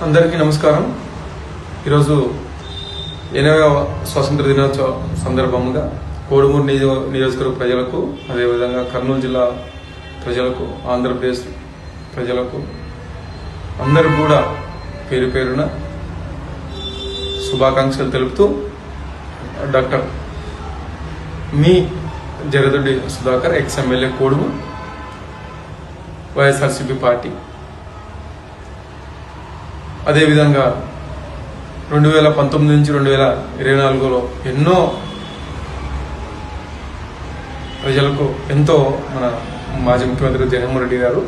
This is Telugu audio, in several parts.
అందరికీ నమస్కారం. ఈరోజు 80వ స్వాతంత్ర దినోత్సవ సందర్భంగా కోడుమూరు నియోజకవర్గ ప్రజలకు, అదేవిధంగా కర్నూలు జిల్లా ప్రజలకు, ఆంధ్రప్రదేశ్ ప్రజలకు అందరూ కూడా పేరు పేరున శుభాకాంక్షలు తెలుపుతూ డాక్టర్ మీ జరదొడ్డి సుధాకర్, ఎక్స్-ఎమ్మెల్యే కోడుమూరు, వైఎస్ఆర్సీపీ పార్టీ. అదేవిధంగా 2019 నుంచి 2024లో ఎన్నో ప్రజలకు ఎంతో మన మాజీ ముఖ్యమంత్రి జగన్మోహన్ రెడ్డి గారు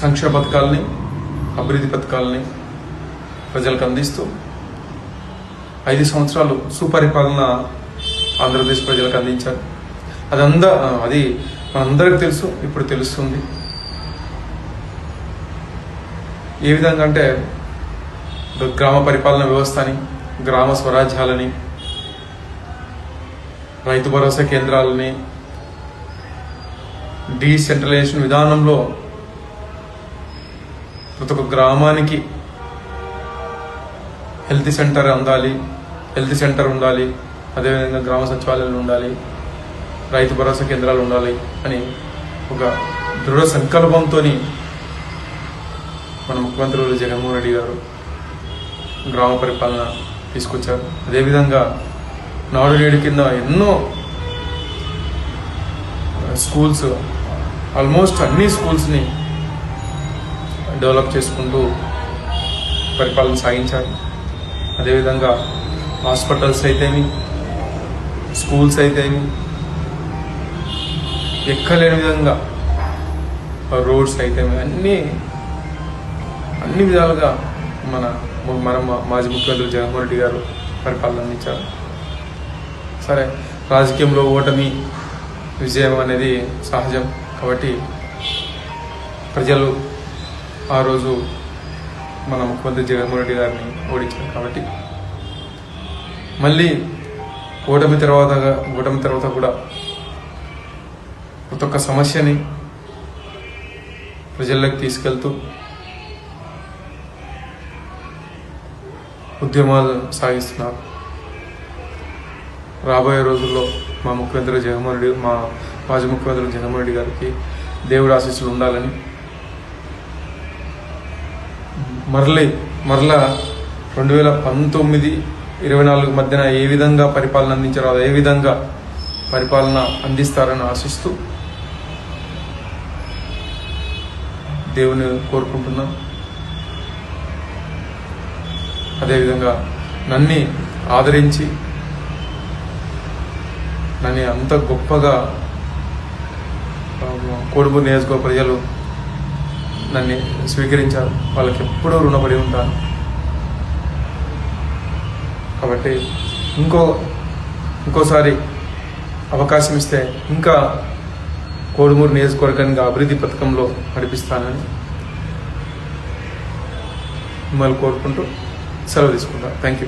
సంక్షేమ పథకాలని, అభివృద్ధి పథకాలని ప్రజలకు అందిస్తూ 5 సంవత్సరాలు సుపరిపాలన ఆంధ్రప్రదేశ్ ప్రజలకు అందించారు. అది మనందరికీ తెలుసు, ఇప్పుడు తెలుస్తుంది. ఏ విధంగా అంటే గ్రామ పరిపాలన వ్యవస్థని, గ్రామ స్వరాజ్యాలని, రైతు భరోసా కేంద్రాలని, డీసెంట్రలైజేషన్ విధానంలో ప్రతి ఒక్క గ్రామానికి హెల్త్ సెంటర్ ఉండాలి, అదేవిధంగా గ్రామ సచివాలయాలు ఉండాలి, రైతు భరోసా కేంద్రాలు ఉండాలి అని ఒక దృఢ సంకల్పంతో మన ముఖ్యమంత్రి జగన్మోహన్ రెడ్డి గారు గ్రామ పరిపాలన తీసుకొచ్చారు. అదేవిధంగా నాడు నేడు కింద ఎన్నో స్కూల్స్, ఆల్మోస్ట్ అన్ని స్కూల్స్ని డెవలప్ చేసుకుంటూ పరిపాలన సాగించారు. అదేవిధంగా హాస్పిటల్స్ అయితేమి, స్కూల్స్ అయితేమి, ఎక్కలేని విధంగా రోడ్స్ అయితేమి అన్ని విధాలుగా మన మాజీ ముఖ్యమంత్రి జగన్మోహన్ రెడ్డి గారు పరిపాలన అందించారు. సరే, రాజకీయంలో ఓటమి విజయం అనేది సహజం కాబట్టి ప్రజలు ఆ రోజు మన ముఖ్యమంత్రి జగన్మోహన్ రెడ్డి గారిని ఓడించారు. కాబట్టి మళ్ళీ ఓటమి తర్వాత కూడా ప్రతి ఒక్క సమస్యని ప్రజల్లోకి తీసుకెళ్తూ ఉద్యమాలు సాగిస్తున్నారు. రాబోయే రోజుల్లో మా మాజీ ముఖ్యమంత్రి జగన్మోహన్ రెడ్డి గారికి దేవుడి ఆశీస్సులు ఉండాలని, మరలా 2019-24 మధ్యన ఏ విధంగా పరిపాలన అందించారో అదే విధంగా పరిపాలన అందిస్తారని ఆశిస్తూ దేవుని కోరుకుంటున్నాం. అదేవిధంగా నన్ను ఆదరించి నన్ను అంత గొప్పగా కోడుమూరు నియోజకవర్గ ప్రజలు నన్ను స్వీకరించారు. వాళ్ళకి ఎప్పుడూ రుణపడి ఉంటాను. కాబట్టి ఇంకోసారి అవకాశం ఇస్తే ఇంకా కోడుమూరు నియోజకవర్గానికి అభివృద్ధి పథకంలో నడిపిస్తానని మిమ్మల్ని కోరుకుంటూ సెలవు తీసుకుంటాను. Thank you.